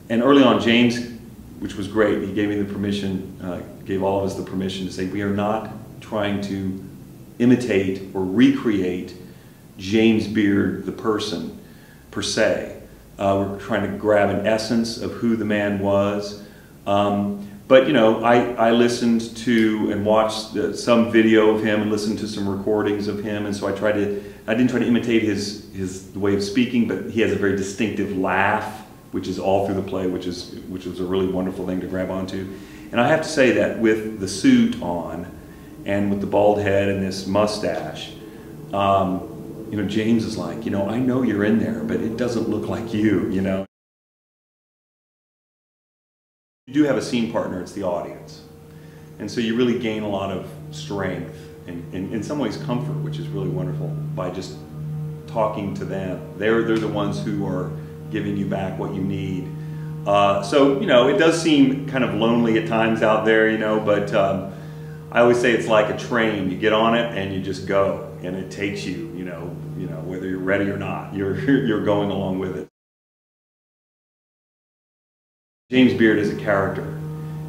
And early on, James, which was great, he gave me the permission, gave all of us the permission to say, we are not trying to imitate or recreate James Beard, the person, per se. We're trying to grab an essence of who the man was. But you know, I listened to and watched some video of him and listened to some recordings of him, and so I didn't try to imitate his way of speaking, but he has a very distinctive laugh, which is all through the play, which was a really wonderful thing to grab onto. And I have to say that with the suit on, and with the bald head and this mustache, you know, James is like, you know, I know you're in there, but it doesn't look like you know. You do have a scene partner, it's the audience. And so you really gain a lot of strength and in some ways comfort, which is really wonderful, by just talking to them. They're the ones who are giving you back what you need. So, you know, it does seem kind of lonely at times out there, you know, but I always say it's like a train. You get on it and you just go, and it takes you, you know, whether you're ready or not, you're going along with it. James Beard as a character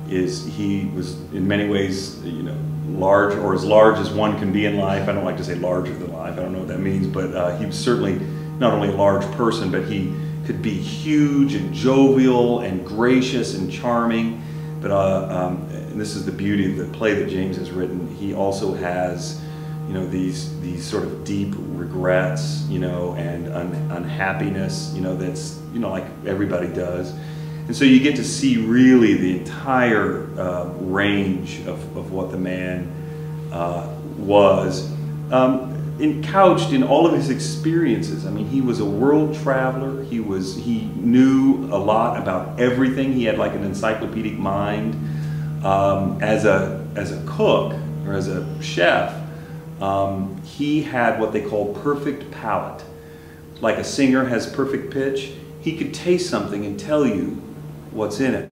he was in many ways, you know, large, or as large as one can be in life. I don't like to say larger than life. I don't know what that means, but he was certainly not only a large person, but he could be huge and jovial and gracious and charming. But and this is the beauty of the play that James has written. He also has, you know, these sort of deep regrets, you know, and unhappiness, you know, that's, you know, like everybody does. And so you get to see really the entire range of what the man was, couched in all of his experiences. I mean, he was a world traveler. He knew a lot about everything. He had like an encyclopedic mind. As a cook or as a chef, he had what they call perfect palate. Like a singer has perfect pitch, he could taste something and tell you what's in it.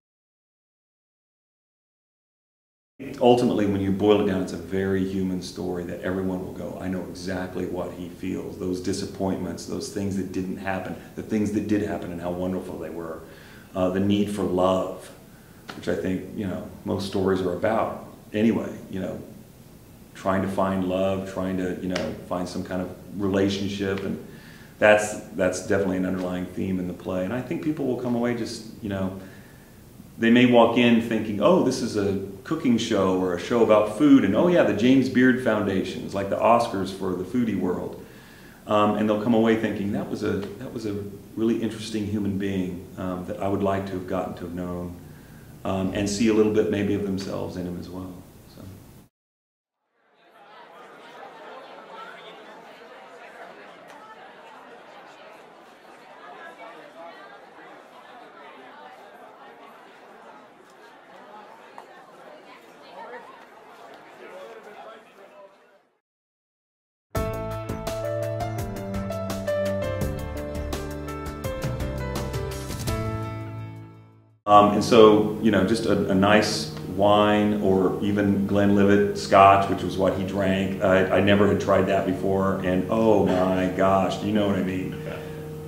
Ultimately, when you boil it down, it's a very human story that everyone will go, I know exactly what he feels. Those disappointments, those things that didn't happen, the things that did happen and how wonderful they were. The need for love, which I think, you know, most stories are about anyway, you know, trying to find love, trying to, you know, find some kind of relationship, and that's definitely an underlying theme in the play. And I think people will come away just, you know, they may walk in thinking, oh, this is a cooking show or a show about food, and oh yeah, the James Beard Foundation is like the Oscars for the foodie world. And they'll come away thinking, that was a really interesting human being that I would like to have gotten to have known, and see a little bit maybe of themselves in him as well. So. And so, you know, just a nice wine, or even Glenlivet Scotch, which was what he drank. I never had tried that before, and oh my gosh, do you know what I mean?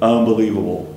Unbelievable.